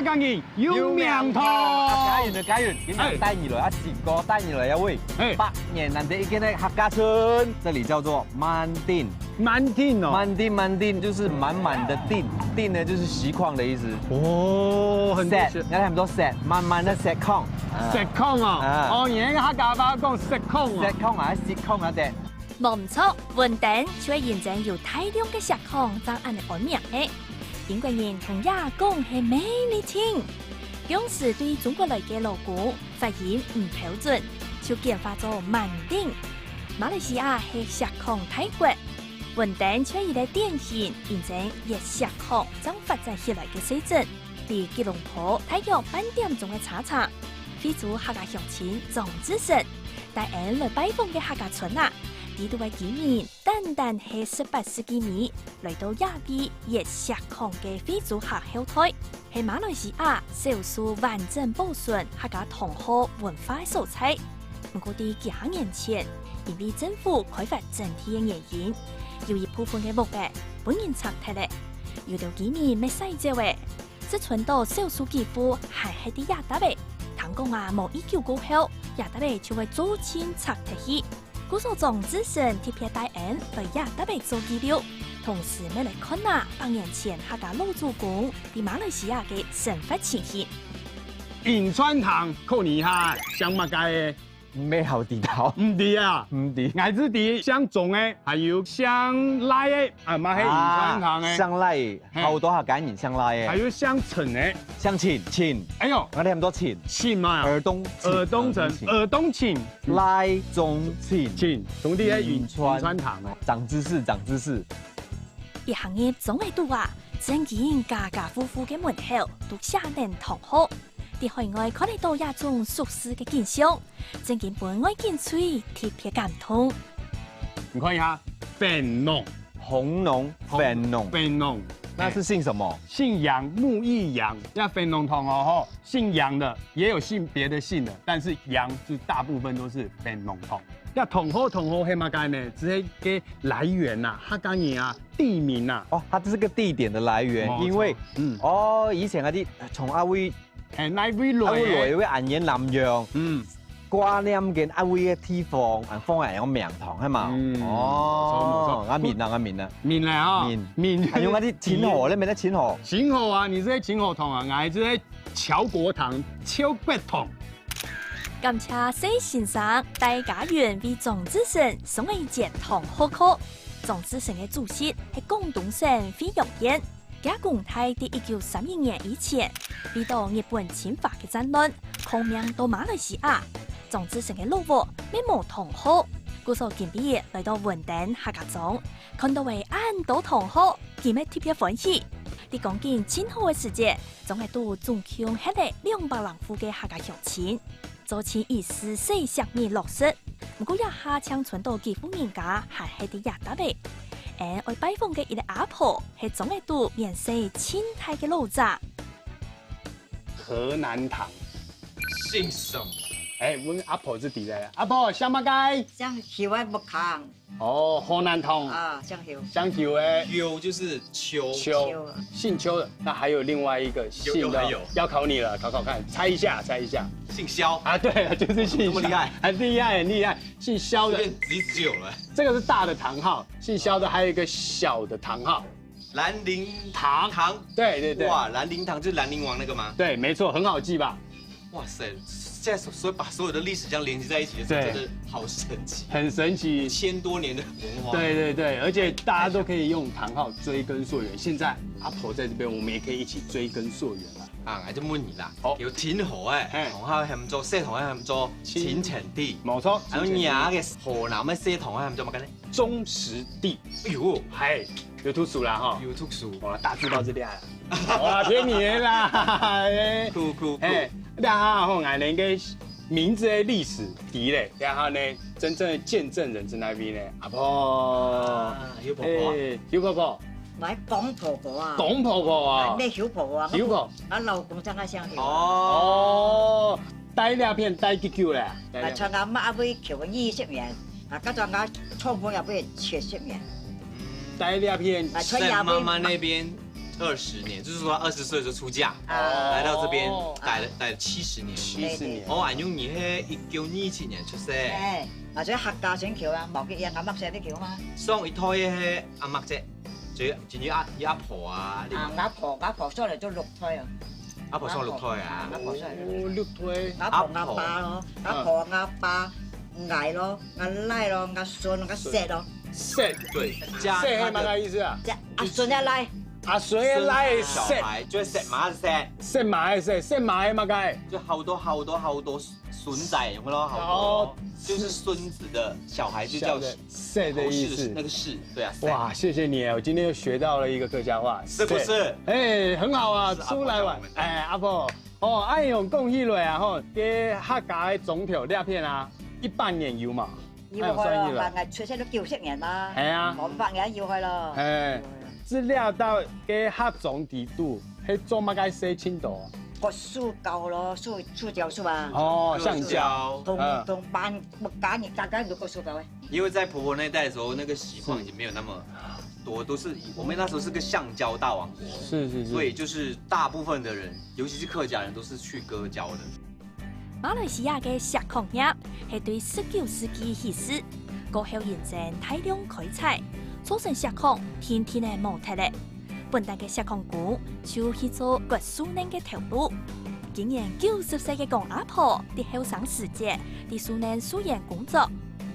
家人有名堂。家園，今日帶你來啊，前個帶你來一位百年難得一見的客家村，這裡叫做滿錠。滿錠哦，滿錠就是滿滿的錠，錠呢就是錫礦的意思。哦，很多 set，你睇唔多 set，滿滿的錫礦。錫礦啊，哦，而家客家話講錫礦啊。錫礦啊，錫礦啊啲。冇唔錯，雲頂卻現正有大量嘅錫礦爭按嚟安名嘅。英國人同亞講係美麗天，當時對中國來嘅勞工發現唔標準，就簡化咗滿錠。馬來西亞係錫礦大國，雲頂卻以嚟典型現正以錫礦爭發展起來嘅水準。喺吉隆坡大約8點鐘嘅茶場，非洲客家鄉親莊子成帶人來拜訪嘅客家村啊！呢度嘅居民單單係18世紀尾來到亞庇熱錫礦嘅非洲客後代，係馬來西亞少數完整保存客家同胞文化素材。不過喺幾十年前，因為政府開發整體嘅原因，有一部分嘅木嘅本人拆脫咧，有條居民未使借嘅，即傳到少數幾戶還係啲亞達嘅。聽講啊，冇19過後，亞達嘅就會做遷拆脫去。故所莊子成特別帶人來亞達貝做記錄，同時咩嚟看啊，100年前客家老祖公喺馬來西亞嘅生活情形。銀川堂靠你下，想乜嘅？咩好地頭？唔對啊，唔對。矮子地相種嘅，還有相賴嘅，啊，咪係銀川堂嘅。相賴，好多客家人相賴嘅。還有相陳嘅，相秦。哎呦，我哋咁多秦。秦嘛，爾東陳，爾東秦，賴中秦，總之喺銀川堂嘅。長知識。一行業總係多啊，正見家家戶戶嘅門口都寫定同好。喺海外看得到一種熟悉嘅景象，正見本外見吹特別感動。你看一下，檳農、紅農、檳農，那是姓什麼？姓楊，木易楊。那檳農堂哦，姓楊的也有姓別的姓的，但是楊就大部分都是檳農堂。那同好係乜嘢呢？只係嘅來源啊，客家人啊，地名啊。哦，它這是個地點的來源，因為以前嗰啲從阿威。阿威來會安源南洋，掛念嘅阿威嘅地方，方係有名堂係嘛？哦，阿面啊，面啊，面，係用嗰啲淺河咧，咪得淺河？淺河啊，你係淺河堂啊，我係喺橋國堂、超北堂。感謝謝先生帶家園為莊子成送一節堂好課。莊子成嘅主席係廣東省費玉燕。加共泰喺1931年以前，遇到日本侵華嘅戰亂，抗命到馬來西亞，莊子成嘅老婆咩冇同好，故所見畢業來到雲頂客家莊，看到為安到同好，見咩特別歡喜。你講緊今後嘅時節，總係都總共係嚟200人戶嘅客家鄉親，做起意思40米落實，不過一下搶傳到幾戶人家還係啲亞達嘅。我拜訪嘅一個阿婆係總係度面色清泰嘅老宅。河南堂，姓什麼？問阿婆是第嚟。阿婆想乜雞？想燒嘅木糠。哦，河南堂。啊，想燒。想燒誒。邱就是邱。姓邱的。那還有另外一個姓的，要考你了，考看，猜一下。姓蕭啊，對了，就是姓蕭。這麼厲害？很厲害。姓蕭的。只有了。這個是大的堂號，姓蕭的還有一個小的堂號。蘭陵堂。對。哇，蘭陵堂就是蘭陵王那個嗎？對，沒錯，很好記吧？哇塞，現在把所有的歷史這樣連接在一起，真的好神奇。很神奇，1000多年的文化。對，而且大家都可以用堂號追根溯源。現在阿婆在這邊，我們也可以一起追根溯源啦。啊，我就問你啦，有天河堂號係唔做西堂係唔做淺情地？冇錯。有nhà嘅河南嘅西堂係唔做乜嘅呢？忠實地。哎呦，係有讀書啦哈。有讀書，哇，大字報之厲害啦。哇，騙你啦。酷。然後我哋嘅名字嘅歷史地咧，然後呢，真正嘅見證人在那邊呢，阿婆。曉婆婆。買講婆婆啊，講婆婆啊，咩小婆啊，小婆，啊老公真係想曉。哦，帶兩片帶幾嚿咧？啊，像我媽會求個20元，啊，跟住我創鋪又俾70元。帶兩片。沈媽媽那邊20年，就是说他20岁的时候出嫁，来到这边待了70年。70年。我阿娘伊迄1927年出世。哎，或者客家選橋啊，冇嘅嘢阿媽寫啲橋嘛。上一胎迄阿媽姐，就伊阿婆啊。阿婆出嚟都6胎啊。阿婆上6胎啊。阿婆出嚟。哦，6胎。阿婆阿爸咯，阿婆阿爸。矮咯，阿奶咯，阿孫阿石咯，石对，石係乜嘅意思啊？阿孫一奶，阿孫一奶小石，孩就是石馬的石，石馬嘅石，石馬係乜嘅？就好多孫仔，有沒有？好多，就是孫子的小孩就叫石的意思，那個氏，對啊。哇，謝謝你，我今天又學到了一個客家話，是不是？哎，很好啊，出來玩，哎，阿婆，哦，按用講起來啊，吼，嘅客家嘅總條兩片啊。100年有嘛？要去咯，但係出世都90年啦。係啊，500年要去咯。誒，資料到嘅客種地度，係做乜嘅寫清楚？個樹膠咯，樹膠樹啊。哦，橡膠。同班木架你大概有個樹膠誒。因為在婆婆那代的時候，那個習慣已經沒有那麼多，都是我們那時候是個橡膠大王國。是。所以就是大部分的人，尤其是客家人，都是去割膠的。馬來西亞嘅石礦業係對19世紀起始，過後形成大量開採，造成石礦天天嘅冇體力。本地嘅石礦股就去做掘樹林嘅頭路。今年90歲嘅公阿婆喺後生時節喺樹林樹園工作，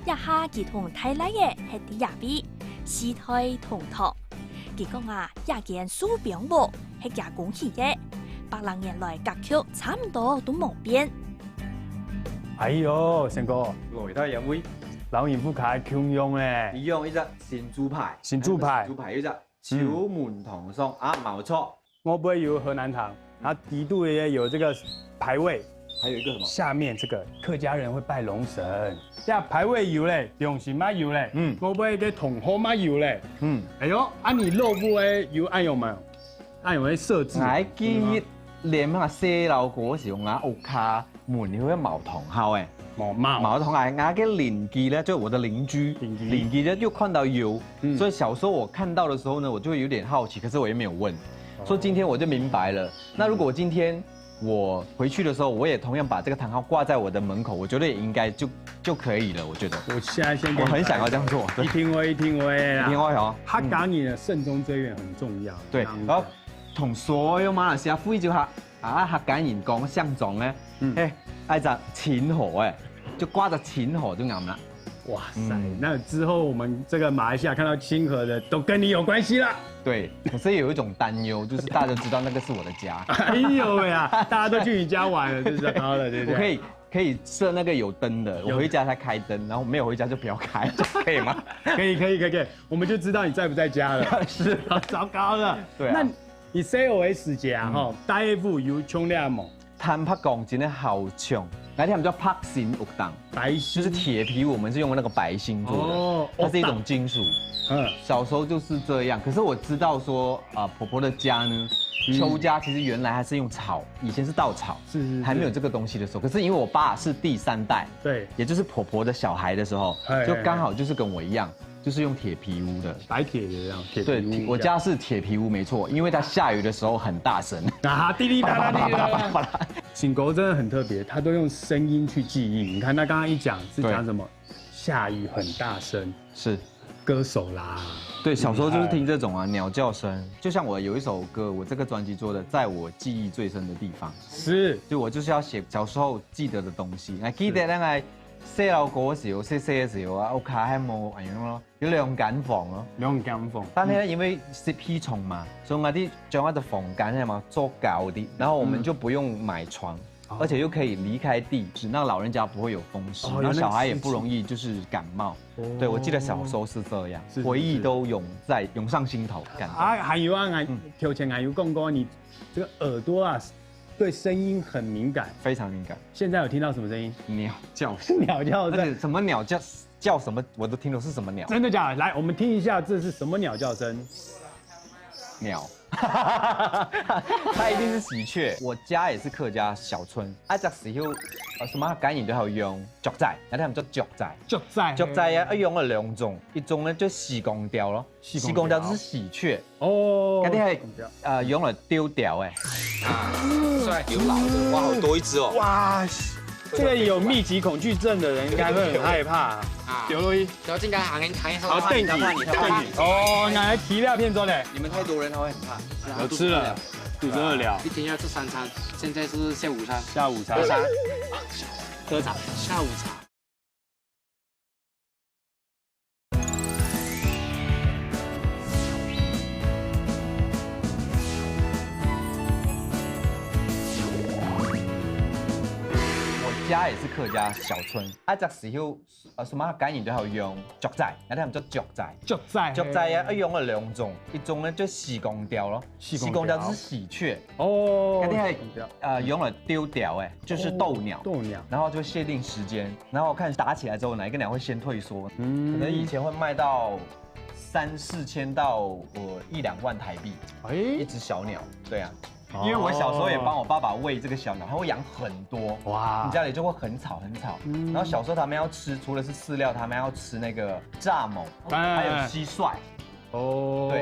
一下佢同太奶嘅係啲亞比四胎同堂。佢講啊，一件樹苗木係加工起嘅，800年來格局差唔多都冇變。哎呦，成哥，來睇有冇老鹽夫卡強用咧？一樣一隻新豬排，新豬排一隻小門堂餸啊，冇錯。我不會有河南糖，然後底部也有這個牌位，還有一個什麼？下面這個客家人會拜龍神，呀牌位有咧，龍神嘛有咧，我不會嘅同花嘛有咧，哎呦，你肉部誒有按用冇？按用嘅設置。我記憶連下細路嗰時候，我屋卡門口一茅堂口誒，茅堂係我嘅鄰居咧，就是我的鄰居咧就看到有，所以小時候我看到的時候呢，我就會有點好奇，可是我也沒有問，所以今天我就明白了。那如果今天我回去的時候，我也同樣把這個堂號掛在我的門口，我覺得也應該就可以了。我覺得。我現在我很想要這樣做。一聽我啦。一聽我哦。客家人的慎終追遠很重要。對，然後同所有馬來西亞富裕客家人講相撞咧，挨隻錢河誒，就掛着錢河就啱啦。哇塞，那之後我們這個馬來西亞看到清河的，都跟你有關係啦。對，可是有一種擔憂，就是大家都知道那個是我的家。哎呦呀，大家都去你家玩了，就是好了，對不對？我可以設那個有燈的，我回家才開燈，然後沒有回家就不要開，可以嗎？可以，我們就知道你在不在家了。是，好糟糕了。對啊。那你 COS 節啊，吼，大夫有衝量冇？坦白講，真的好窮。那天我們叫白鋅屋當，白鋅就是鐵皮，我們是用那個白鋅做的，它是一種金屬。小時候就是這樣。可是我知道說，婆婆的家呢，邱家其實原來還是用草，以前是稻草，是還沒有這個東西的時候。可是因為我爸是第3代，對，也就是婆婆的小孩的時候，就剛好就是跟我一樣。就是用鐵皮屋的，白鐵的這樣。對，我家是鐵皮屋，沒錯，因為它下雨的時候很大聲。啊，滴滴答答，滴滴答答。醒狗真的很特別，它都用聲音去記憶。你看，它剛剛一講是講什麼？下雨很大聲，是歌手啦。對，小時候就是聽這種啊，鳥叫聲。就像我有一首歌，我這個專輯做的，在我記憶最深的地方。是，就我就是要寫小時候記得的東西。還記得那個。細路嗰時候，細嘅時候啊，屋企係冇咁樣咯，有2間房咯，2間房。但係咧，因為食屁蟲嘛，所以我啲將一個房間係嘛做高啲，然後我們就不用買床，而且又可以離開地，讓老人家不會有風濕，然後小孩也不容易就是感冒。對，我記得小時候是這樣，回憶都湧上心頭。還有啊，條前還有講過，你這個耳朵啊。對聲音很敏感，非常敏感。現在有聽到什麼聲音？鳥叫聲，鳥叫聲。什麼鳥叫什麼？我都聽到是什麼鳥？真的假的？來，我們聽一下，這是什麼鳥叫聲？鳥。它一定是喜鹊。我家也是客家小村，这时候什麼簡言都係用雀仔，有啲人做雀仔。雀仔啊，用了2種，一種呢就時光雕咯，時光雕就是喜鹊。哦，嗰啲係用嚟丟掉誒。帅，有老的，哇，好多一只哦。哇，这个有密集恐惧症的人应该会很害怕。丢落去，然后应该行业好电影，哦，拿来提料片做的。你们太多人他会很怕。我吃了，肚子饿了。一天要吃3餐，现在是下午餐。下午茶。喝茶，下午茶。家也是客家小村，這時候什麼簡言都係用雀仔，有啲人做雀仔。雀仔啊，用了2種，一種呢就時光雕咯，時光雕就是喜鵲。哦，嗰啲係用嚟丟掉誒，就是鬥鳥。然後就限定時間，然後看打起來之後哪一個鳥會先退縮，可能以前會賣到3、4千到1、2萬台幣，一隻小鳥。對啊。因为我小时候也帮我爸爸喂这个小鸟，他会养很多，哇，你家里就会很吵很吵。然后小时候他们要吃，除了是饲料，他们要吃那个蚱蜢，还有蟋蟀。哦，对，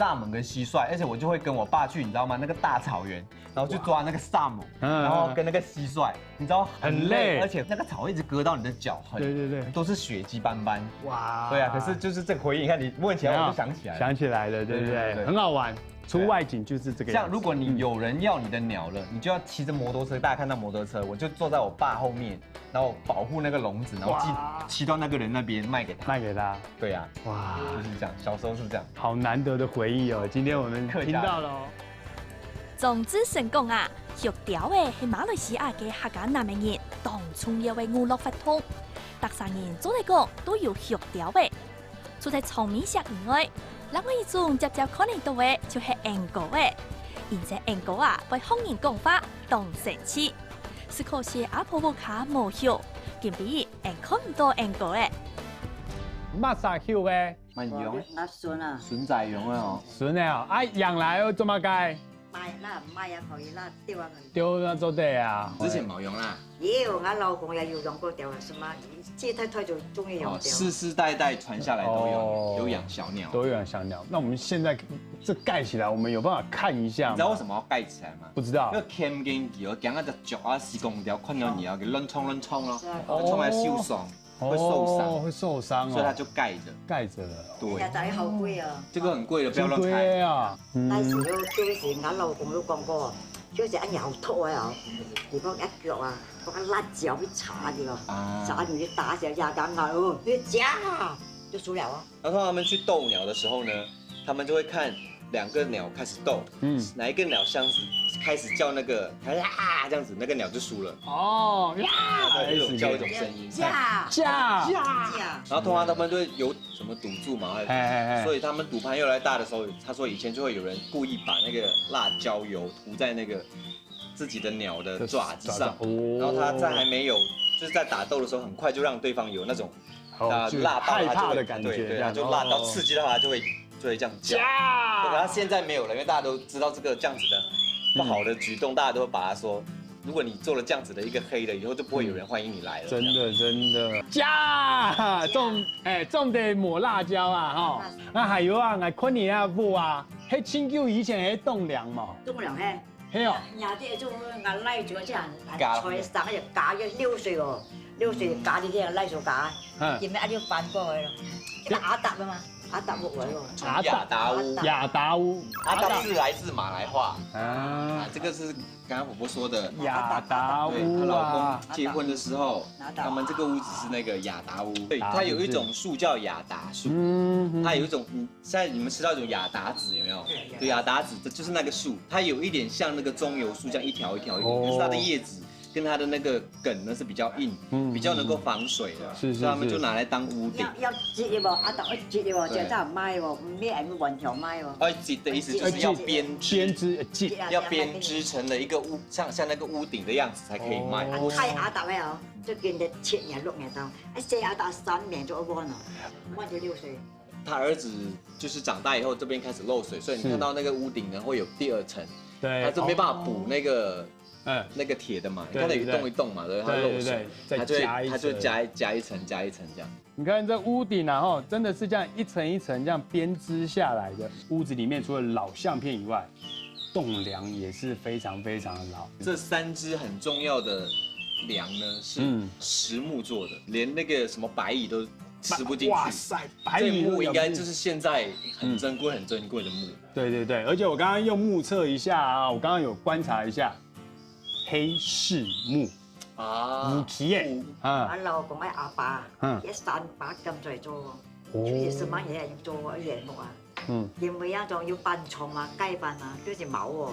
蚱蜢跟蟋蟀，而且我就会跟我爸去，你知道吗？那个大草原，然后去抓那个蚱蜢，然后跟那个蟋蟀，你知道很累，而且那个草会一直割到你的脚，对，都是血迹斑斑。哇，对啊，可是就是这个回忆，你看你问起来我就想起来了，对不对？很好玩。出外景就是这个样子。像如果你有人要你的鸟了，你就要骑着摩托车，大家看到摩托车，我就坐在我爸后面，然后保护那个笼子，然后骑到那个人那边卖给他。对呀，哇，就是这样，小时候是这样。好难得的回忆哦，今天我们听到了。总之成功啊，玉雕诶係馬來西亞嘅客家男人當初一位娛樂活動，特產人做嚟講都有玉雕誒。除咗長面石以外，另外一種接可能到嘅就係硬果誒，而且硬果啊，為方言講法當神奇，是可惜阿婆母卡冇學，見比硬看唔到硬果誒。乜啥曉嘅？乜用？那筍啊，筍仔用啊，筍啊，啊養來要做乜解？賣啊可以啦，丟啊佢。丟那做對啊。之前冇用啦。有，我老公也有用過丟啊，什麼這太就終於用丟。世世代代傳下來都有養小鳥。都有養小鳥。那我們現在這蓋起來，我們有辦法看一下嗎？你知道為什麼要蓋起來嗎？不知道。因為鉗根基，我驚一隻腳啊施工掉，困到你啊，給亂衝咯，亂衝來受傷。會受傷，會受傷，所以它就蓋着了。對，但係好貴啊，這個很貴的，不要亂開啊。那時候就是我老公都講過，就是一搖拖啊，如果一腳啊，嗰個辣椒會插住咯，插住你打起來壓緊佢，你夾就輸了啊。然後他們去鬥鳥的時候呢，他們就會看2個鳥開始鬥，哪一個鳥箱子開始叫那個啦這樣子，那個鳥就輸了。哦，啦，一種叫一種聲音，架。然後通常他們都會有什麼賭注嘛，所以他們賭盤越來越大的時候，他說以前就會有人故意把那個辣椒油塗在那個自己的鳥的爪子上，然後他在還沒有就是在打鬥的時候，很快就讓對方有那種辣到害怕的感覺，對，就辣到刺激到他就會這樣叫。然後現在沒有了，因為大家都知道這個這樣子的不好的舉動，大家都會把它說，如果你做了這樣子的一個黑的，以後就不會有人歡迎你來了。真的，加重點抹辣椒啊，哈。那還有啊，我看你那部啊，迄清酒以前迄凍涼嘛。凍涼嘿。係哦。人哋做我拉住即係菜生就假嘅溜水喎，溜水假啲啲拉做假，然後一啲翻過去咯，一阿達啊嘛。阿達屋嚟喎，亞達屋，阿達是來自馬來話啊，這個是剛剛婆婆說的亞達屋，她老公結婚的時候，他們這個屋子是那個亞達屋，對，它有一種樹叫亞達樹，它有一種，現在你們吃到一種亞達子有沒有？對，亞達子，這就是那個樹，它有一點像那個棕油樹，這樣一條一條，可是它的葉子跟它的那個梗呢是比較硬，比較能夠防水的，所以他們就拿來當屋頂。要折嘅喎，阿達要折嘅喎，就真係賣喎，咩係雲條賣喎。折的意思就是要編織，要編織成了一個屋，像那個屋頂的樣子才可以賣。太阿達咧哦，就見你切年6年到，一四阿達3年就完啦，我就6歲。他儿子就是长大以后这边开始漏水，所以你看到那个屋顶呢会有第2层，对，他就没办法补那个铁的嘛，你看到有一洞一洞嘛，对，它漏水，他就加一层这样。你看这屋顶啊，哈，真的是这样一层一层这样编织下来的。屋子里面除了老相片以外，栋梁也是非常非常的老。这3只很重要的梁呢是实木做的，连那个什么白蚁都吃不进去。哇塞，白蚁木应该就是现在很珍贵的木。对，而且我刚刚用目测一下啊，我刚刚有观察一下，黑柿木。武器耶！老公嘅阿爸，一300咁在做，主要什麼嘢要做嘢木啊？因為啊，仲要搬床啊、雞板啊，就是冇喎。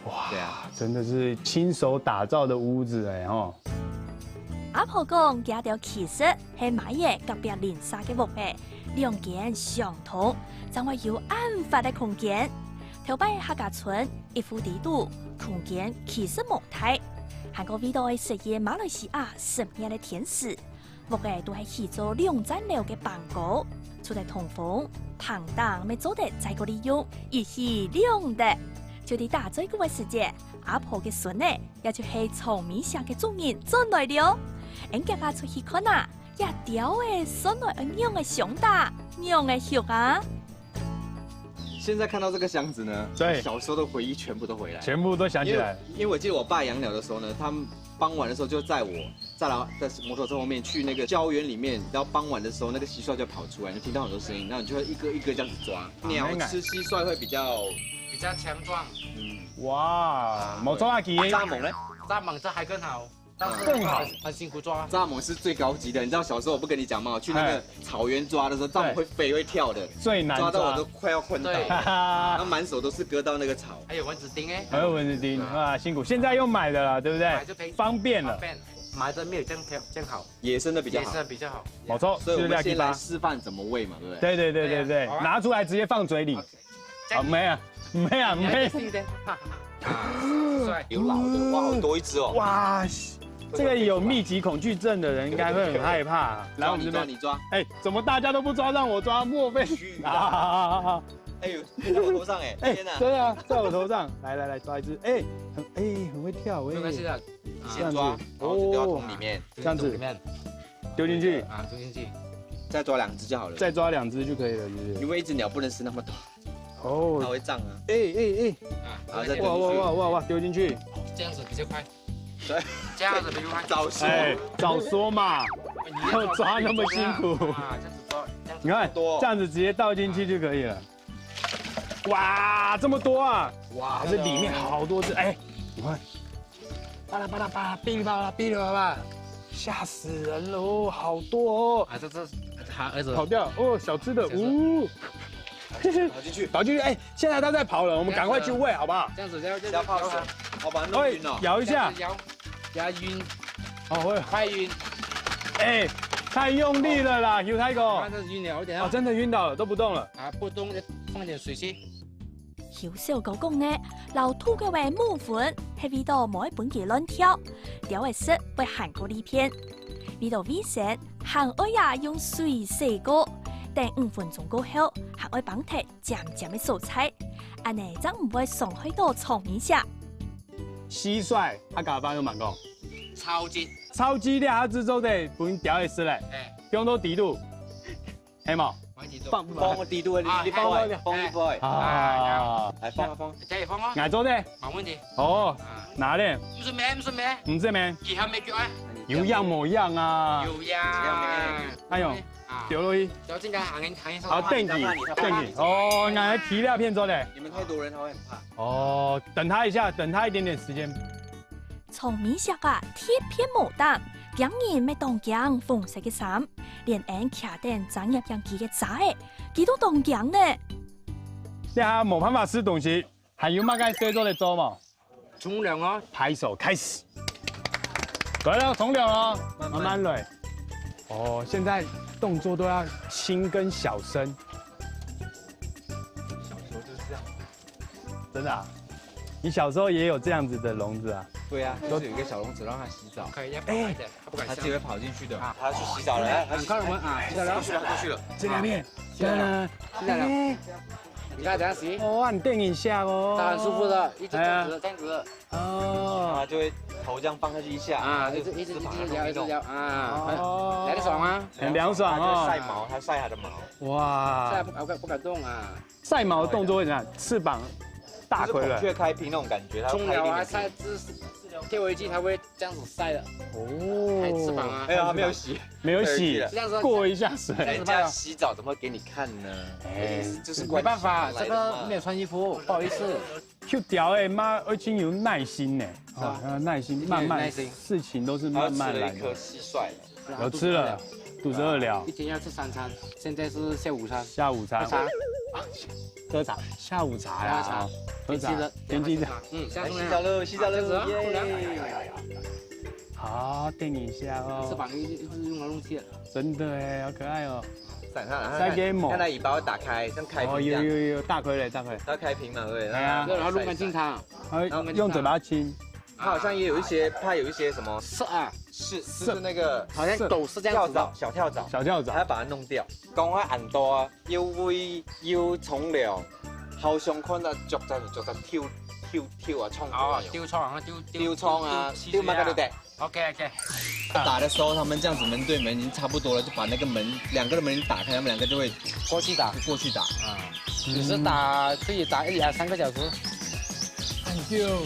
哇，真的是親手打造的屋子哎哦。阿婆講，這條其實係買嘢隔壁鄰舍嘅屋嘅，2間相同，就會有暗發嘅空間。頭擺客家村一戶地度，空間其實冇大。韓國味道係食嘢馬來西亞10年嘅甜食，屋嘅都係起做2層樓嘅辦公，除咗通風、旁檔咪做得在嗰啲用，一起2的。就啲打嘴嗰個時節，阿婆嘅孫呢，也就係從米上嘅主人進來了。人家出去看啊，一條嘅孫來娘嘅熊大，娘嘅熊啊！现在看到这个箱子呢，对，小时候的回忆全部都回来，全部都想起来。因为我记得我爸养鸟的时候呢，他们傍晚的时候就载我，在摩托车后面去那个郊原里面，然后傍晚的时候那个蟋蟀就跑出来，你听到很多声音，然后你就会一个一个这样子抓。鸟吃蟋蟀会比较强壮。哇，冇抓下佢。蚱蜢呢？蚱蜢这还更好。更好，很辛苦抓。蚱蜢是最高级的，你知道小时候我不跟你讲吗？去那个草原抓的时候，蚱蜢会飞会跳的，最难抓到我都快要昏倒，它满手都是割到那个草。还有蚊子叮哎，还有蚊子叮啊，辛苦。现在用买的了，对不对？方便了。买的没有这样好，野生的比较好。野生比较好。冇错，所以我们先来示范怎么喂嘛，对不对？对，拿出来直接放嘴里。啊，没啊。有老的，哇，好多一只哦。哇。这个有密集恐惧症的人应该会很害怕。来，我们这边你抓。哎，怎么大家都不抓，让我抓？莫非？啊！哎呦，在我头上哎！天哪！对啊，在我头上。来抓一只。哎，很会跳。没关系的，你先抓，然后丢到桶里面，这样子丢进去啊，丢进去，再抓2只就好了。再抓2只就可以了，是不是？因为一只鸟不能吃那么多。哦，它会胀啊。好，再哇，丢进去。这样子比较快。对，这样子比较快。早说嘛，要抓那么辛苦。啊，这样子抓，你看，这样子直接倒进去就可以了。哇，这么多啊！哇，这里面好多只，哎，你看，巴拉，哔哩吧啦，吓死人喽，好多哦。啊，这他儿子跑掉哦，小只的，跑进去，哎，现在它在跑了，我们赶快去喂，好不好？这样子要泡水，我把它弄晕了，摇一下，压晕，哦，快晕，哎，太用力了啦，有太哥，晕了，哦，真的晕倒了，都不动了，啊，不动，放點水先。有少講講呢，老土嘅話木粉係味道冇一本嘅亂跳，條嘅色會韓國呢片，味道微鮮，韓愛呀用水洗過。等5分鐘過後，還會幫佢漸漸的蔬菜，安尼就唔會傷害到蟲米食。蟋蟀，客家話有問講，超級烈下之後的本條嘅色咧，用到底度，係冇？放個底度，你放開，啊，來放，這裡放啊，挨咗咧，冇問題。哦，哪咧？唔是咩？唔是咩？幾下咩腳啊？有樣冇樣啊？有樣。哎呦。丢落去，然後正在行好，電擊，哦，拿來提料片做的。你們太多人，他會很怕。哦，等他一下，等他一點點時間。從米食啊，鐵片冇膽，竟然咪當鏡紅色嘅衫，連眼卡定長入人佢嘅渣誒，佢都當鏡呢。你下冇辦法吃東西，還有乜嘢製作嚟做嘛？沖涼哦，拍手開始。來了，沖涼哦，慢慢來。哦，現在動作都要輕跟小聲。小時候就是這樣。真的啊？你小時候也有這樣子的籠子啊？對啊，就是有一個小籠子讓它洗澡。可以，要跑一點，它不敢。它自己會跑進去的。它要去洗澡了。你看我們啊，洗澡了，過去了。這兩面，起来了，起来了。你看这样洗，哦，很电影下哦，它很舒服的，一直这样子，这样子。哦，它就会头这样放下去一下啊，一直摇，一直摇啊，来得爽吗？很凉爽哦。晒毛，它晒它的毛。哇，晒不敢动啊。晒毛的动作会怎样？翅膀大回来，孔雀开屏那种感觉，它中了啊，晒贴回去，它会这样子晒的。哦，翅膀啊，哎呀，它没有洗，没有洗，过一下水。人家洗澡怎么给你看呢？哎，就是没办法，这个没有穿衣服，不好意思。去调哎妈，已经有耐心呢，啊，耐心，慢慢，事情都是慢慢来的。一颗蟋蟀了，有吃了，肚子饿了。一天要吃3餐，现在是下午餐。下午餐。喝茶。喝茶。下午茶呀。喝茶。天气热。洗澡喽，洗澡喽，好，电影一下哦。翅膀一直用来用去的。真的哎，好可爱哦。塞给某，看它尾巴会打开，像开屏一样。有，大亏了，它开屏嘛，对。然后弄干净它，用嘴巴亲。它好像也有一些，怕有一些什么是啊，是那个，好像狗是这样子的，小跳蚤，它要把它弄掉。講開硬多啊，要胃要重療，後上看到逐隻跳啊，衝過來。丟窗啊，丟窗啊，丟乜都得。OK。打的時候，他們這樣子門對門已經差不多了，就把那個門2個的門打開，他們2個就會過去打。啊，只是可以打1、2、3個小時。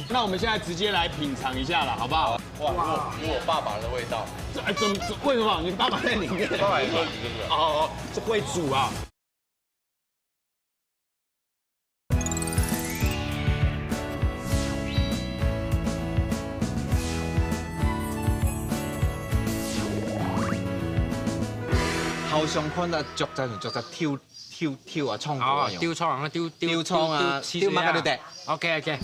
那我们现在直接来品尝一下了，好不好？哇，有我爸爸的味道。哎，为什么？你爸爸在里面？爸爸也喝几个。哦，这会煮啊。後上看到逐隻跳啊，衝過來。丟窗啊，丟窗啊，丟乜都得。OK。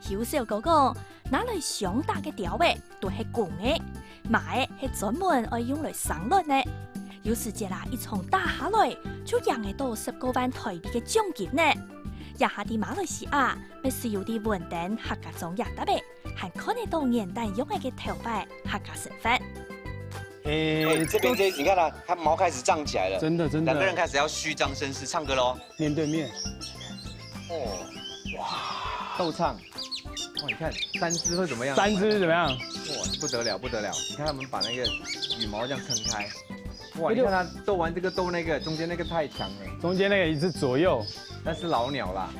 小小哥哥拿來上大嘅釣嘅都係公嘅，馬嘅係專門愛用嚟生卵嘅。有時節啦，一場打下來就贏得到10個萬台幣嘅獎金呢。一下啲馬來西亞，咪是有啲穩定客家種亞達嘅，還看得到現代用嘅頭髮客家身份。這邊這你看它，它毛開始脹起來了，真的。兩個人開始要虛張聲勢唱歌嘍，面對面。哦，哇，鬥唱。哇，你看3隻會怎麼樣？3隻怎麼樣？哇，不得了！你看他們把那個羽毛這樣撐開，哇，你看他鬥完這個鬥那個，中間那個太強了。中間那個一隻左右，那是老鳥啦。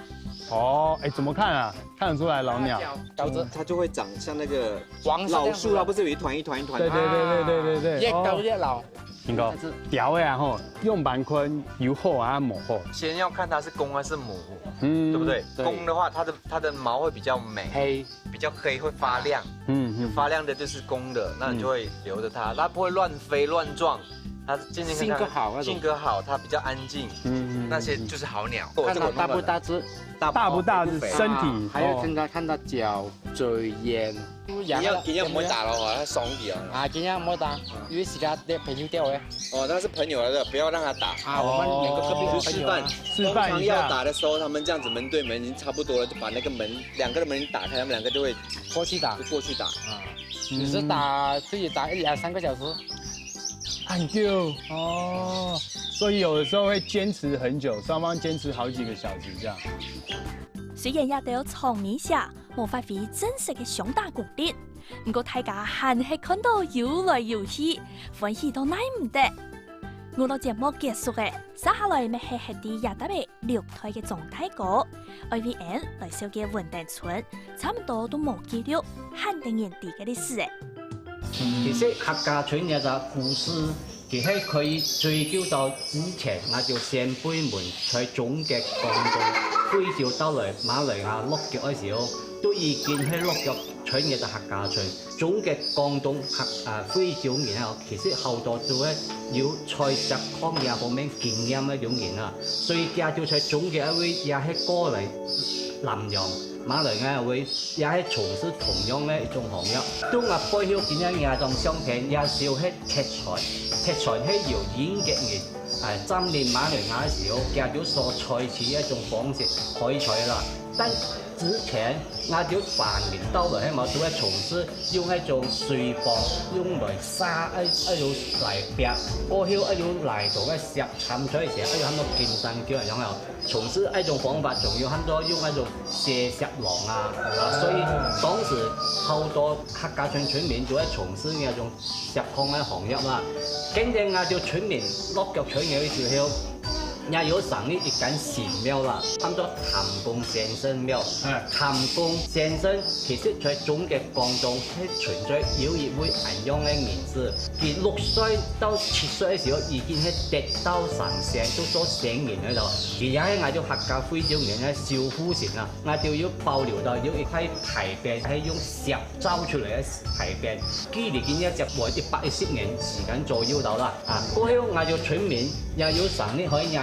哦，哎，怎麼看啊？看得出來老鳥。它就會長像那個老樹啦，不是有一團。對。越高越老。聽過？釣的啊吼，用板坤由後啊母後。先要看它是公還是母，對不對？公的話，它的毛會比較美，比較黑，會發亮。發亮的就是公的，那你就會留着它，它不會亂飛亂撞。它健健康康，性格好，它比較安靜。那些就是好鳥。看它大不大隻，大不大隻，身體，還要看它腳、嘴、眼。今日唔會打咯，它爽啲啊。今日唔會打，因為是他的朋友釣嘅。哦，那是朋友來的，不要讓他打。我們2個隔壁是朋友。示範一下。要打的時候，他們這樣子門對門已經差不多了，就把那個門2個的門打開，他們2個就會過去打。只是可以打1、2、3個小時。很久哦，所以有的時候會堅持很久，雙方堅持好幾個小時這樣。雖然也到場面下無發揮真實嘅雙打功力，不過大家還係看到游來游去，歡喜到耐唔得。娛樂節目結束嘅，接下來咪係啲亞達嘅6台嘅總太歌 ，IVN 來小嘅雲淡村，差唔多都冇記錄限定年底嘅歷史嘅。其實客家村有個故事，其實可以追究到之前，我就先輩們在總嘅廣東歸趙到嚟馬來亞落腳嘅時候，都已經喺落腳村嘅就客家村。總嘅廣東歸趙然後，其實好多都係要在職抗疫方面經驗一種人啊，所以加咗在總嘅一位也係過嚟南洋。馬來亞會也係從事同樣嘅一種行業，都背後見一亞種相片，也少係題材係由演藝人佔領馬來亞嘅時候，加咗所採取一種方式開採啦。但之前，我就發現到嚟喺某都係從事用一種水泵用來沙一種嚟壁，過後一種嚟到嘅石參出嚟時，一種很多健身叫人用從事一種方法，仲有很多用一種卸石浪啊，所以當時好多客家村村民就係從事呢一種石礦嘅行業啦。跟住我就村民落腳村嘅時候。也有成立一間寺廟啦，叫做譚公先生廟。譚公先生其實在中國廣東係存在有一位安陽嘅名字，佢6歲到7歲嘅時候已經係得道成仙，都做聖人喺度。而家喺我哋客家徽州人嘅少婦城啊，我哋要保留到有一塊牌匾係用石造出嚟嘅牌匾，距離今日就過110年時間左右到啦。過後我哋村民也有成立可以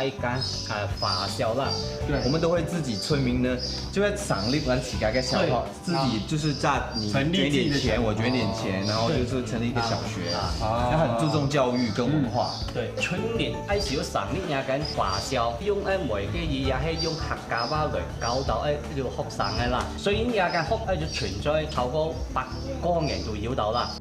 法校啦，对，我们都会自己村民呢，就会成立完自家嘅小号，自己就是在你捐点钱，我捐点钱，然后就是成立一个小学，要很注重教育跟文化。对，村民喺少成立一間華校，用每個月也係用客家話來教導呢個學生嘅啦，所以呢間學校就存在超過100個人都有到啦。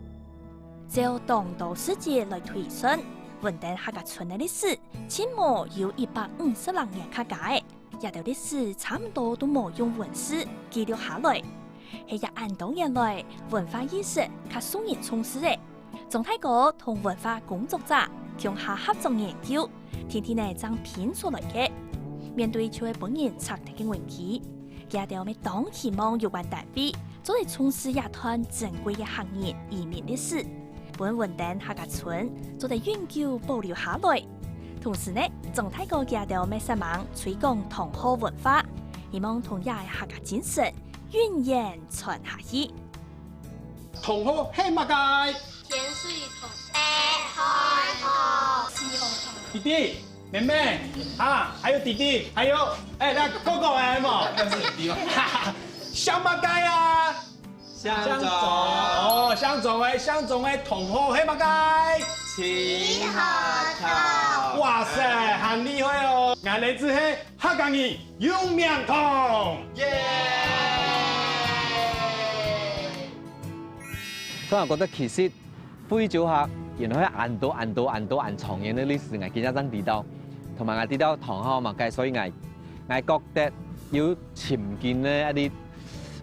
就當道世界來推算。雲頂客家村嘅歷史，起碼有150多年客家嘅，也條歷史差唔多都冇用文字記錄下來。係一按多年來文化意識較受人重視嘅，總體個同文化工作者向下合作研究，天天呢將編出來嘅。面對就係本人測題嘅問題，也條咪當希望有關單位做嚟從事一段珍貴嘅行業移民歷史。本雲頂客家村做得永久保留下來，同時呢，總體個家條咩希望推廣同好文化，希望同也客家精神永遠傳下去。同好係乜嘢？甜水桶，開頭，弟弟、妹妹啊，還有弟弟，還有那哥哥來冇？那是弟弟嗎？小乜嘢啊？香總嘅同好係乜嘢？青河頭。哇塞，很厲害哦！我嚟自係客家人用名堂。耶！所以我覺得其實徽州客原來係按長遠嘅歷史，我今日真知道，同埋我知道同好嘛嘅，所以我覺得要潛見呢一啲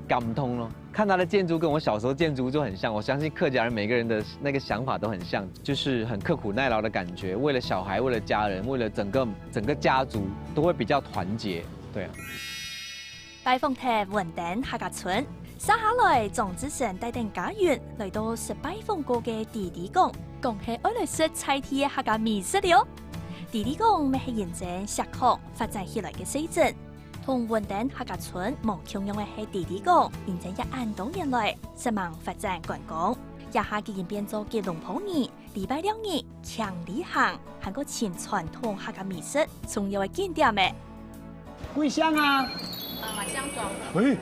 感通咯。看他的建築跟我小時候建築就很像，我相信客家人每個人的那個想法都很像，就是很刻苦耐勞的感覺，為了小孩，為了家人，為了整個家族都會比較團結，對啊。拜訪帖雲頂客家村，接下來總之神帶領家園來到是拜訪過嘅弟弟公，講係愛來食菜地嘅客家美食了。弟弟公咪係認真石礦發展起來嘅細鎮。同雲頂客家村冇共用嘅係弟弟公，認真一按多年來，希望發展觀光，一下已經變做吉隆坡人、禮拜6日強旅行，係個前傳統客家美食重要嘅景點嘅。貴鄉啊？香莊。喂，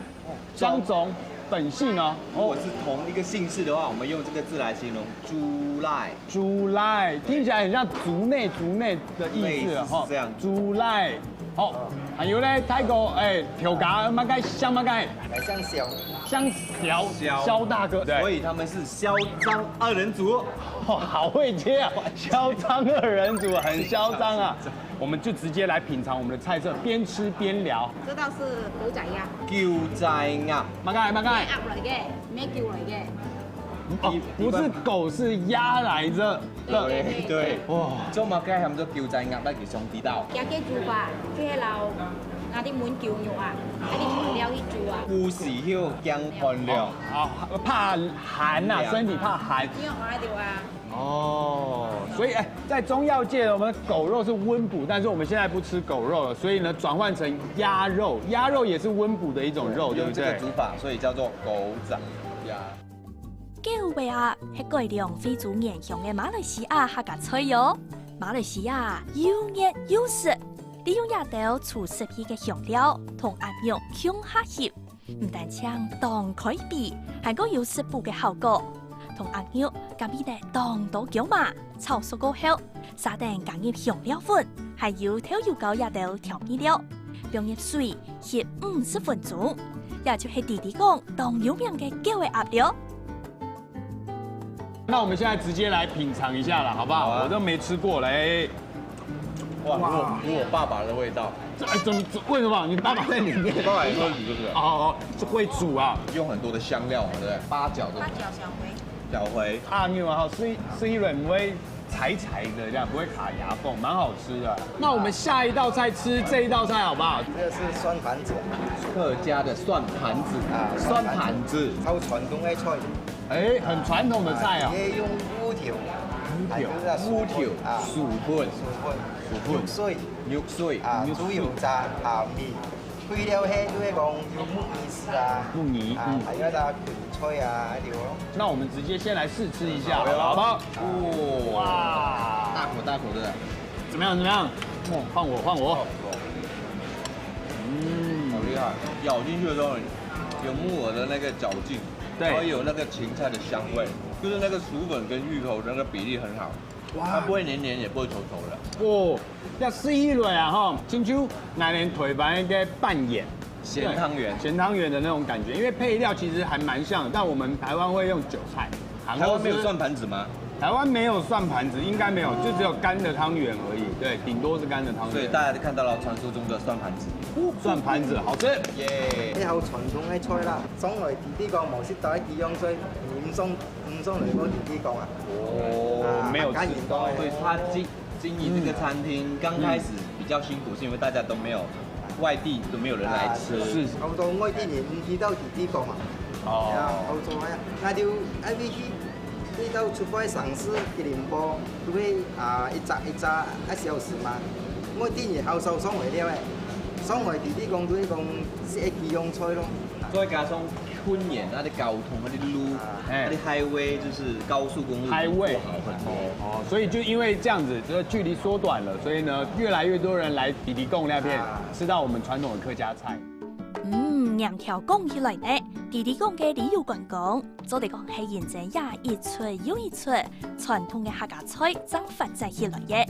香莊本姓哦。如果是同一個姓氏的話，我們用這個字來形容豬賴。豬賴聽起來很像族內的意思哈。這樣。豬賴。好，還有咧，泰國條架乜雞香乜雞？香肖大哥，對，所以他們是囂張二人組。哦，好會接啊，囂張二人組很囂張啊。我們就直接來品嘗我們的菜色，邊吃邊聊。這道是狗仔鴨。狗仔鴨，乜雞？鴨嚟嘅，咩叫嚟嘅？哦，不是狗，是鴨來着。對，哇，做乜雞係唔做狗仔鴨咧？其實知道。鴨嘅做法，即係撈啲滿叫肉啊，啲材料去做啊。故事要姜寒涼。啊，怕寒呐，身體怕寒。因為我喺度啊。哦，所以在中藥界，我們狗肉是溫補，但是我們現在不吃狗肉了，所以呢，轉換成鴨肉，鴨肉也是溫補的一種肉，對不對？用這個煮法，所以叫做狗仔鴨。狗尾鴨係改良非洲原鄉嘅馬來西亞客家菜喲。馬來西亞又熱又濕，利用野豆除濕氣嘅香料同鴨肉共下協，唔但將當開鼻，還個有食補嘅效果。同鴨肉加入啲當到椒麻炒熟過後，撒定加入香料粉，還有調油膏野豆調味料，放入水煸50分鐘。也就是弟弟公當有名嘅叫嘅鴨了。那我们现在直接来品尝一下了，好不好？我都没吃过嘞。哇，有我爸爸的味道。哎，为什么？你爸爸在里面？爸爸也说煮这个。哦，是会煮啊，用很多的香料嘛，对不对？八角的。小茴。阿牛啊，吃一软不会柴柴的，这样不会卡牙缝，蛮好吃的。那我们下一道菜吃这一道菜好不好？这个是酸盘子，客家的蒜盘子啊，蒜盘子，好传统的菜。哎，很传统的菜啊。也用烏條，烏條啊，薯盤，肉碎啊，主要炸鹹面。配料係都係講要木耳絲啊，木耳，還有那芹菜啊一條咯。那我们直接先来试吃一下，好不好？哇，大口的，怎么样？哦，换我。好厉害！咬进去的时候有木耳的那个嚼劲，然后有那个芹菜的香味，就是那个薯粉跟芋头的那个比例很好。哇，它不会黏黏，也不会稠稠的。哦，要吃一轮啊哈，亲像那年腿板在扮演咸汤圆的那种感觉，因为配料其实还蛮像的，但我们台湾会用韭菜，台湾没有蒜盘子吗？台湾没有蒜盘子，应该没有，就只有干的汤圆而已。对，顶多是干的汤圆。所以大家看到了传说中的蒜盘子。蒜盤子好吃，耶！啲好傳統嘅菜啦，上來弟弟講冇識帶幾樣菜，五送嚟嗰弟弟講啊。哦，沒有吃到。對，他經營這個餐廳剛開始比較辛苦，是因為大家都沒有外地都沒有人來吃。是。好多外地人唔知道弟弟講啊。哦。好多啊，那就喺邊去到出發城市吉隆坡，都會一扎1小時嘛。外地人好受上嚟了誒。上來弟弟講都係講食幾樣菜咯，再加上昆岩那啲交通那啲路，那啲 highway 就是高速公路，highway 好很多哦，所以就因為這樣子，這個距離縮短了，所以呢，越來越多人來弟弟貢那邊吃到我們傳統的客家菜。兩條講起來呢，弟弟貢嘅旅遊觀光，做嚟講係現正一出又一出傳統嘅客家菜，正發展起來嘅。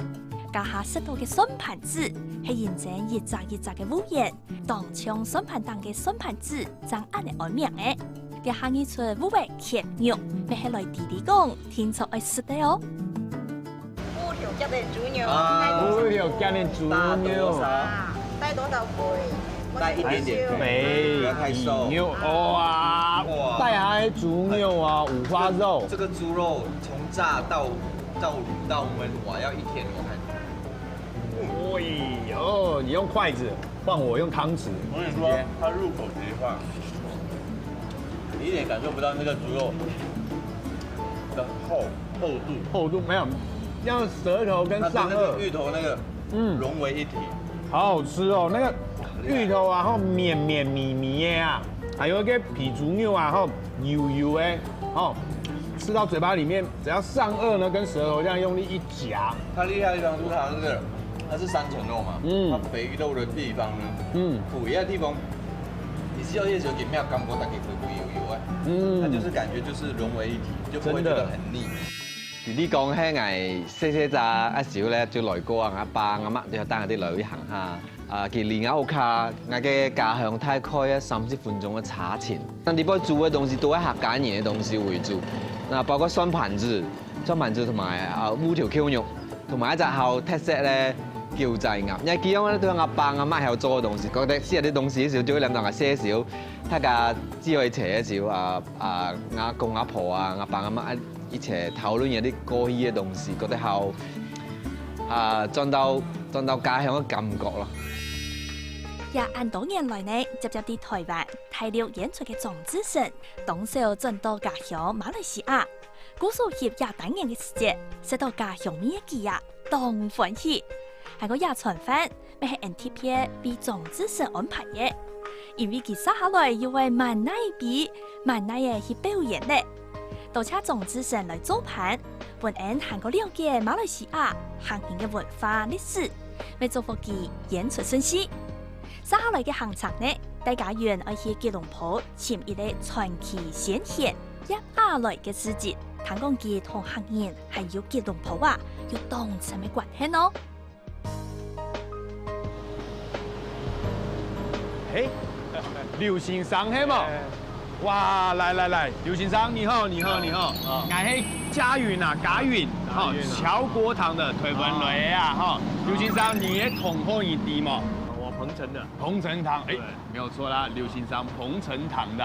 家下食到嘅蒜盤子係現正一扎嘅烏葉，當將蒜盤檔嘅蒜盤子正按嚟按名嘅。家下呢出烏味甜肉，咪係來弟弟講天出愛食的哦。烏條加點豬牛，烏條加點豬牛，帶多少肥？帶一點點肥，不要太瘦。牛哇，帶下豬牛啊，五花肉。這個豬肉從炸到滷到燜，哇，要1天我看。哎呦，你用筷子，換我用湯匙。我跟你說，它入口即化，你一點感受不到那個豬肉的厚度沒有，要舌頭跟上顎、芋頭那個融為一體，好好吃哦。那個芋頭啊，然後綿密的啊，還有一個皮豬肉啊，然後油的，哦，吃到嘴巴裡面，只要上顎呢跟舌頭這樣用力一夾，它厲害的地方就是它是3層肉嘛，它肥肉的地方呢，苦的地方，你吃到這時候，沒有感覺到給肥油，它就是感覺就是融為一體，就不會覺得很膩。弟弟講起藝細咋一少咧，就來過啊，阿爸阿媽都有帶我啲女去行下。其實歐卡我嘅家鄉大概30分鐘嘅車程。那呢邊煮嘅東西都係客家人嘅東西為主，嗱包括蒜盤子同埋烏條 Q 肉，同埋一隻後特色咧。叫製鴨，因為幾樣咧都係阿爸阿媽喺度做嘅東西，覺得試下啲東西少，就會諗到係些少，大家只可以扯一少阿公阿婆啊，阿爸阿媽一齊討論一啲過去嘅東西，覺得好賺到家鄉嘅感覺咯。也按多年來呢，接啲台灣大陸演出嘅總之神，動手轉到家鄉馬來西亞，古數協也等人嘅時節，食到家鄉咩嘢啊，當歡喜。係個亞傳飯，咪係 NTP 被總之神安排嘅，因為佢接下來要為萬奶嘅去表演咧，到請總之神來組盤，本人行過了解馬來西亞行情嘅文化歷史，咪祝福佢演出順利。接下來嘅行程呢，大家願愛去吉隆坡潛一個傳奇先賢一亞來嘅事蹟，談講佢同行人係有吉隆坡啊，有當層嘅關係咯。哎，刘先生嘿嘛。哇，来，刘先生你好。俺是嘉允啊，嘉允，哈，乔国堂的推文雷啊，哈。刘先生，你也同后一滴嘛？我彭城的。彭城堂，哎，没有错啦，刘先生彭城堂的。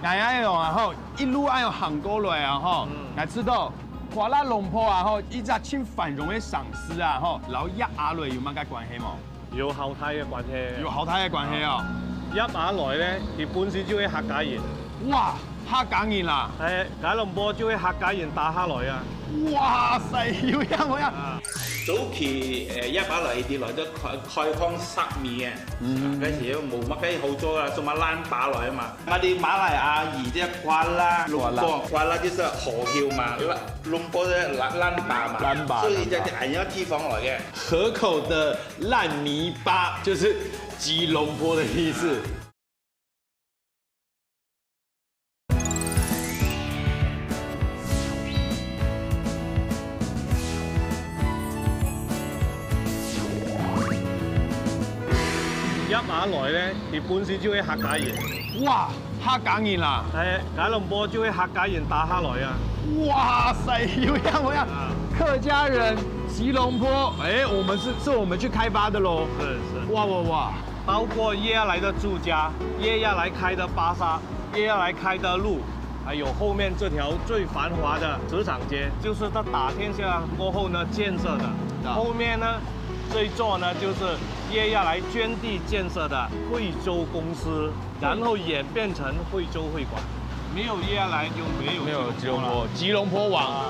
俺那种啊，吼，一路按有行过来啊，吼，俺知道。瓜拉龙坡啊，吼，一直请繁荣的上司啊，吼，然后亚阿雷有乜嘅關係冇？有後梯嘅關係。有後梯嘅關係啊！一馬來咧，佢本身就係客家人。哇，客家人啦！係，吉隆坡就係客家人打下來啊！哇塞，要一早期一馬來啲來都開荒殺滅啊！嗰時冇乜嘅好做啊，做乜爛打來啊嘛！我哋馬來阿姨即係瓜啦，瓜啦就是河橋嘛，龍坡嘅爛巴嘛，所以就係一個地方來嘅。河口的爛泥巴就是吉隆坡的意思。一馬來咧，佢本身就係客家人。哇，客家人啦！係，吉隆坡就係客家人打下來啊！哇塞，有樣，客家人，吉隆坡，哎，我們是我們去開發的咯。是。哇！包括接下來的住家，接下來開的巴剎，接下來開的路，還有後面這條最繁華的職場街，就是他打天下過後呢建設的。後面呢，這一座呢就是接下來捐地建設的惠州公司，然後演變成惠州會館。沒有接下來就沒有吉隆坡，吉隆坡網。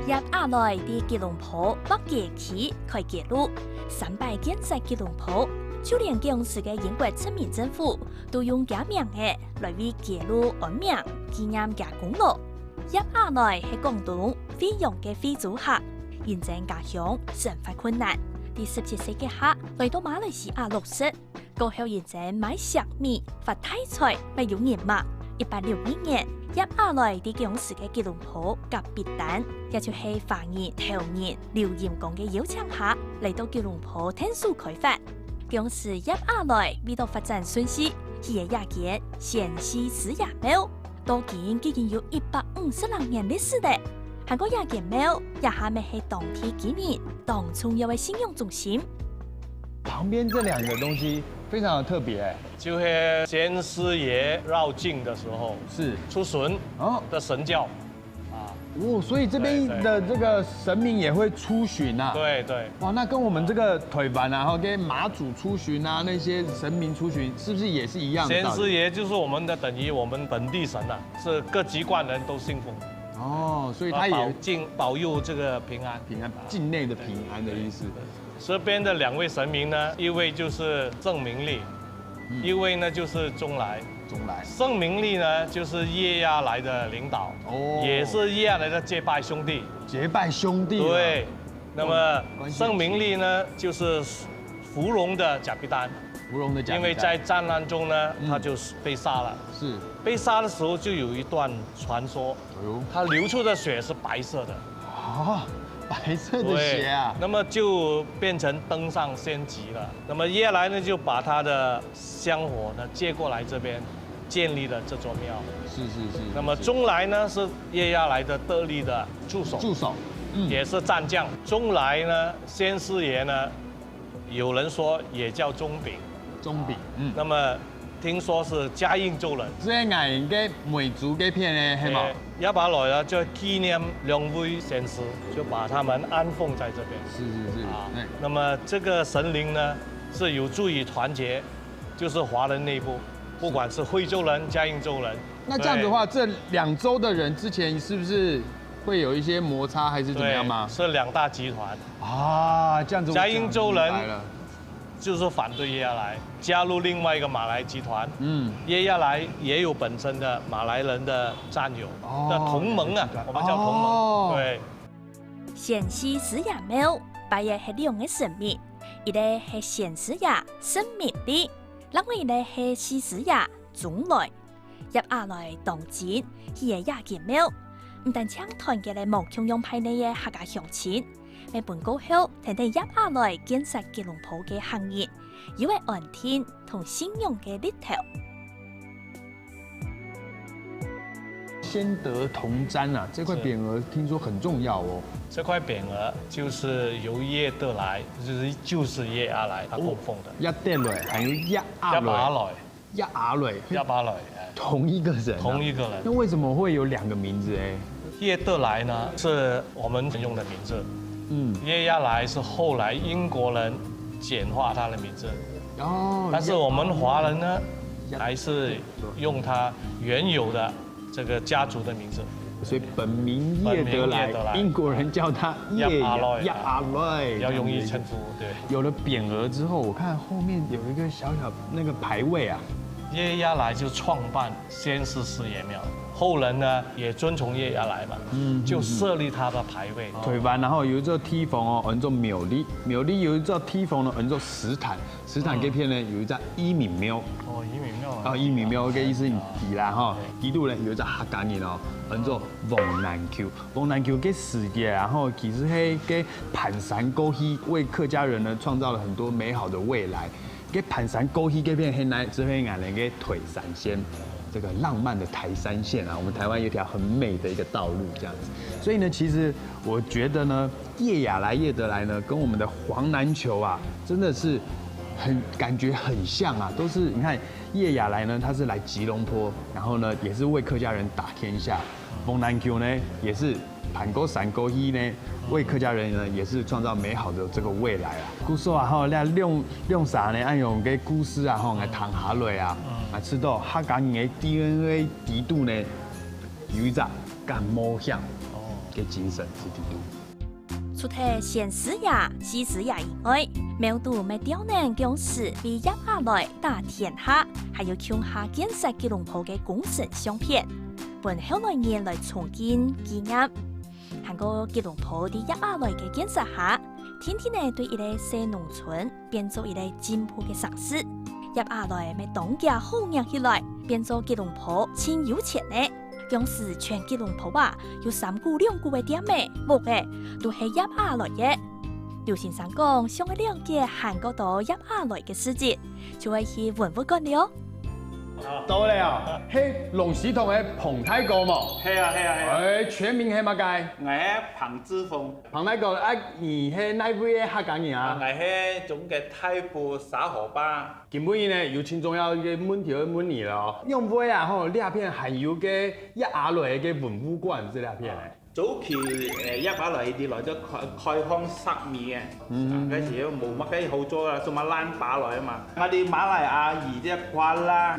接下來的吉隆坡北街區開街路，300建設吉隆坡。就連當時嘅英國殖民政府都用假名嘅來為街路安名，紀念假功勞。接下來係廣東惠陽嘅惠州客，現正家鄉生活困難。第17世紀客來到馬來西亞落實，過後現正買石米、發大財、買有銀碼。1862年，接下來啲當時嘅吉隆坡甲必丹，也就係華人、潮人、廖鹽港嘅邀請客嚟到吉隆坡聽書開發。當時接下來為到發展順勢，佢嘅一間銜西石衙廟，到今已經有150年歷史的。韓國一間廟也下面係當地居民當初有嘅信仰中心。旁邊這兩個東西非常的特別，就是先師爺繞境的時候是出巡的神教。哦，所以這邊的這個神明也會出巡啊？對。哇，那跟我們這個腿板啊，跟媽祖出巡啊，那些神明出巡，是不是也是一樣的？先師爺就是我們的等於我們本地神啊，是各籍貫人都信奉。哦，所以他也保佑這個平安，境內的平安的意思。這邊的兩位神明呢，一位就是鄭明利，一位呢就是鍾來。鄭明利呢，就是葉亞來的領導，也是葉亞來的結拜兄弟。對，那麼鄭明利呢，就是芙蓉的甲必丹。因為在戰亂中呢，他就被殺了。是。被殺的時候就有一段傳說，他流出的血是白色的。啊，白色的血啊！那麼就變成登上仙籍了。那麼葉來呢，就把他的香火呢借過來這邊。建立了這座廟，是。那麼鍾來呢是葉亞來的得力的助手，也是戰將。鍾來呢，先師爺呢，有人說也叫鍾炳，那麼聽說是嘉應州人。這眼嘅梅族嘅片呢，係嘛？接下來呢就紀念兩位先師，就把他們安奉在這邊。是。那麼這個神靈呢，是有助於團結，就是華人內部。不管是惠州人、嘉應州人，那這樣子的話，這兩州的人之前是不是會有一些摩擦，還是怎麼樣嗎？是兩大集團啊，這樣子。嘉應州人就是反對葉亞來，加入另外一個馬來集團。葉亞來也有本身的馬來人的戰友的同盟啊，我們叫同盟。對。銜西石衙廟拜嘅係兩個神明，一個係銜師爺沈明利。另外呢係西師爺鍾來，接下來當前佢嘅一間廟，唔但搶團結嚟無共用派內嘅客家鄉親，喺本高後睇睇入下來建設吉隆坡嘅行業，以為安定同信用嘅力頭。先得同瞻啊，这块匾额听说很重要哦。这块匾额就是由叶德来，就是叶阿来他供奉的。叶德来还有叶阿来，叶阿来，同一个人，同一个人。那为什么会有2个名字哎？叶德来呢是我们用的名字，叶阿来是后来英国人简化他的名字。哦。但是我们华人呢，还是用他原有的这个家族的名字。所以本名叶德来，英国人叫他叶阿来，比较容易称呼。对，有了匾额之后，我看后面有一个小小那个牌位啊。叶阿来就创办先是事业庙，后人呢也遵从叶阿来嘛，就设立他的牌位。推翻，然后有一座梯房哦，叫做廟里，廟里有一座梯房呢，叫做石壇，石壇嗰片呢有一隻伊民廟。哦，伊民廟。哦，伊民廟嘅意思係啦哈，呢度呢有一隻客家人哦，叫做王南橋。王南橋嘅事業，然後其實係嘅盤山溝溪為客家人呢創造了很多美好的未來。給盤山溝溪這片很難，這片俺人給腿山線，這個浪漫的台山線啊，我們台灣有一條很美的一個道路這樣子。所以呢，其實我覺得呢，葉亞來、葉德來呢，跟我們的黃南球啊，真的是感覺很像啊，都是你看葉亞來呢，他是來吉隆坡，然後呢，也是為客家人打天下。黃南球呢，也是盤溝山溝溪呢。為客家人呢，也是創造美好的這個未來啊！故說啊，吼，你用啥呢？按用個故事啊，吼，來談下來啊，知道客家人嘅 DNA 底度呢，有一隻感冒向嘅精神是底度。除咗先史也、西史也以外，苗度咪刁難公司為入下來打天下，還有強下建設吉隆坡嘅工程相片，本後來人來重建紀念。韓國吉隆坡啲入下來嘅建設下，天天呢對一個小農村變做一個進步嘅城市。入下來咪當家好養起來，變做吉隆坡真有錢呢。當時全吉隆坡啊，有3股2股嘅店嘅，冇嘅都係入下來嘅。劉先生講，想要了解韓國到入下來嘅事蹟，就會去文物館了。到了啊！嘿，龍喜同嘅彭太哥嘛？係啊。誒，全名係乜嘢？我係彭之峰。彭太哥，你係哪位客家人啊？我係種嘅太埔沙河巴。今晡呢有真重要嘅問題要問你咯。用唔啊？吼，呢一片係有嘅入下來嘅文物館，呢一片咧。早期入下來啲來咗開荒塞米嘅，嗰時都冇乜嘅好做啊，做乜爛把來啊嘛。我哋馬來亞語即係瓜啦，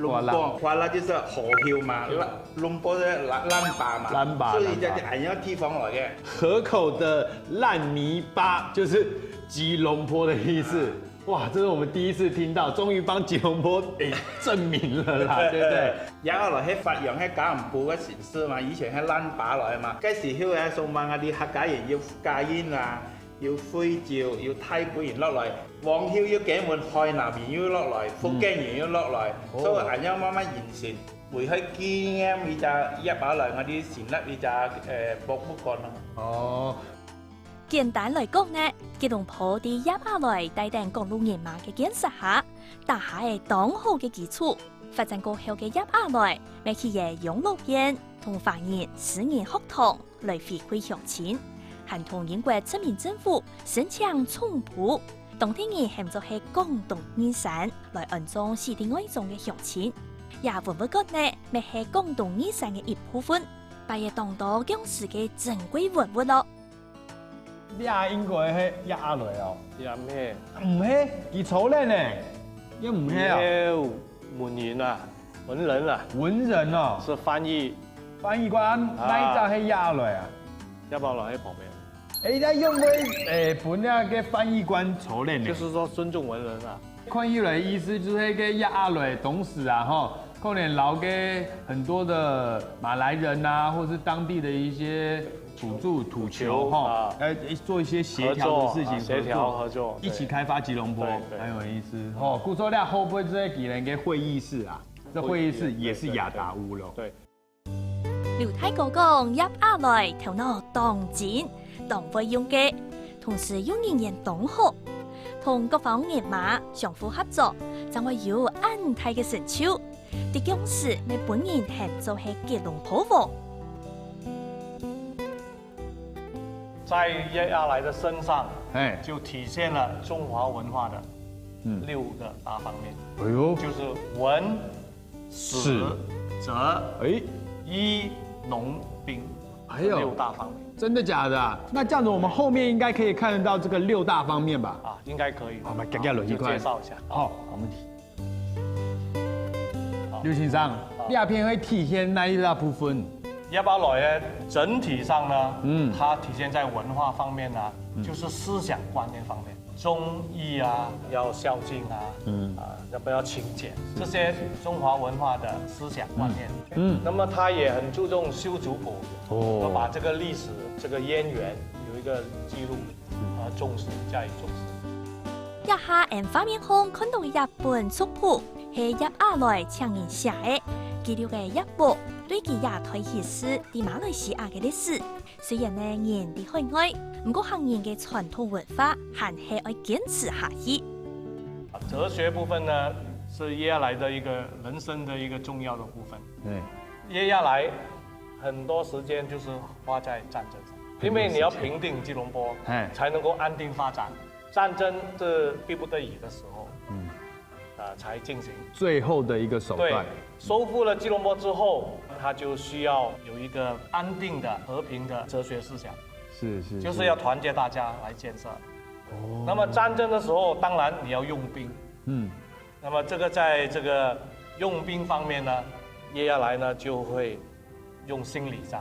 瓜啦就是河漂嘛，龍坡嘅爛把嘛，爛把，所以就係一個地方來嘅。河口的爛泥巴就是吉隆坡的意思。哇，這是我們第一次聽到，終於幫吉隆坡證明了啦，對不對？入下來喺發揚喺嘉南埔嘅城市嘛，以前喺爛把來啊嘛，嗰時喺喺數萬啲客家人要戒煙啊，要灰照，要泰國人落來，黃曉要幾門海南人要落來，福建人要落來，所以係慢慢形成。回去紀念呢隻入下來我啲成立呢隻博物館咯。哦。簡單來講呢，吉隆坡啲入下來帶動公路人馬嘅建設下，打下係當好嘅基礎。發展過後嘅入下來，咪去嘅養老院同華人私人學堂來回饋鄉親，還同英國殖民政府申請重鋪，當地人喊做係廣東二山來安裝視定愛種嘅鄉親。也文物館呢，咪係廣東二山嘅一部分，把嘢當到當時嘅珍貴文物咯。你阿英國係入下來哦？也唔係，唔係，佢錯咧呢？又唔係啊？文人啊，文人啊，文人哦，是翻譯官，哪一隻係入下來啊？入下來喺旁邊。你用唔本那個翻譯官錯咧呢？就是說尊重文人啊。翻譯來意思就是個入下來董事啊，吼，可能留給很多的馬來人啊，或是當地的一些。土著土球哈，做一些協調的事情，協調合作，一起開發吉隆坡，很有意思。哦，故說咧，會不會在給人個會議室啊？這會議室也是亞達屋咯。對。刘太公公入下來，頭腦當緊，當會用嘅，同時又人人懂學，同各方人馬相互合作，就會有安泰嘅成就。啲勇士咪本人係做係吉隆坡喎。在葉亞來的身上，就體現了中華文化的6個大方面。哎呦，就是文、史、哲、醫、農、兵，還有6大方面。真的假的啊？那這樣子，我們後面應該可以看得到這個6大方面吧？啊，應該可以。我們介紹一下。好，冇問題。劉先生，鴉片會體現哪一大部分？葉亞來呢，整體上呢，它體現在文化方面呢，就是思想觀念方面，忠義啊，要孝敬啊，要不要勤儉，這些中華文化的思想觀念。那麼它也很注重修族譜，要把這個歷史、這個淵源有一個記錄，重視，加以重視。一下喺畫面上看到日本族譜，係葉亞來請人寫嘅，記錄嘅一部。對佢也推顯示啲馬來西亞嘅歷史，雖然呢人哋海外，唔過行人嘅傳統文化還係要堅持下去。哲學部分呢，是葉亞來的一個人生的一個重要的部分。葉亞來很多時間就是花在戰爭上，因為你要平定吉隆坡，才能夠安定發展。戰爭是逼不得已的時候。才進行最後的一個手段。收復了吉隆坡之後，他就需要有一個安定的、和平的哲學思想。是，就是要團結大家來建設。那麼戰爭的時候，當然你要用兵。那麼這個在這個用兵方面呢，葉亞來呢就會用心理戰。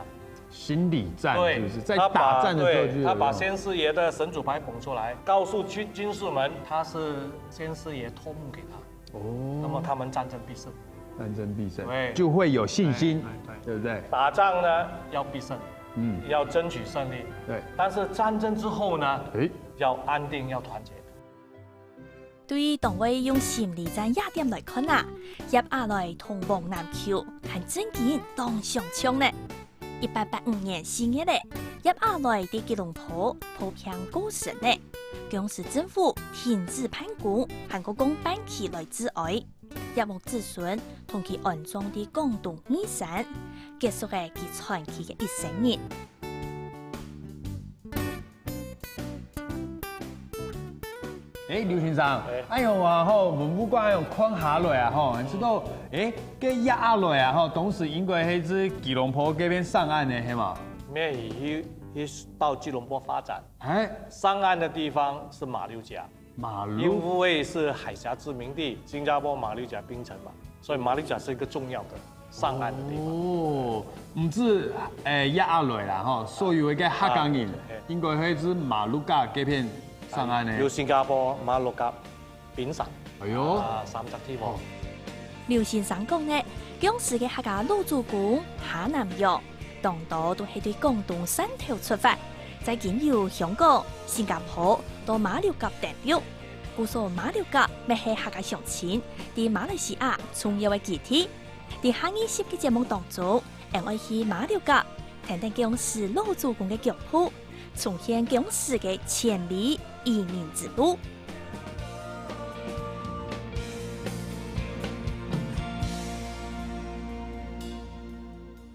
心理戰，是不是？在打戰的時候就他把先師爺的神主牌捧出來，告訴軍士們他是先師爺託夢給他。那麼他們戰爭必勝，對，就會有信心，對不對？打仗呢要必勝，要爭取勝利，對。但是戰爭之後呢，要安定，要團結。對於黨委用心理戰雅典來看啊，葉亞來同黃南橋很正經當上槍呢。1885年4月咧，葉亞來的吉隆坡鋪平高神呢。當時政府停止叛軍，韓國公辦起來之外，葉牧子孫同佢安裝的廣東義山，結束嘅佢傳奇嘅一生年。劉先生，哎呦啊吼，文物館有看下來啊吼，你知道嘅葉亞來啊吼，當時應該係指吉隆坡嗰邊上岸嘅係嘛？咩到吉隆坡發展，上岸的地方是馬六甲，因為是海峽殖民地，新加坡馬六甲檳城嘛，所以馬六甲是一個重要的上岸的地方。哦，唔止葉亞來啦吼，所有嘅客家人應該係指馬六甲嗰邊上岸嘅。有新加坡、馬六甲、檳城，哎呦，3隻地方。劉先生講嘅，當時嘅客家老祖公下南洋。當多都係對廣東汕頭出發，再經由香港、新加坡到馬六甲登陸。故所馬六甲咪係客家鄉親，喺馬來西亞重要嘅基地。喺下20嘅節目當中，我會去馬六甲聽聽當時老祖公嘅腳步，重現當時嘅千里移民之路。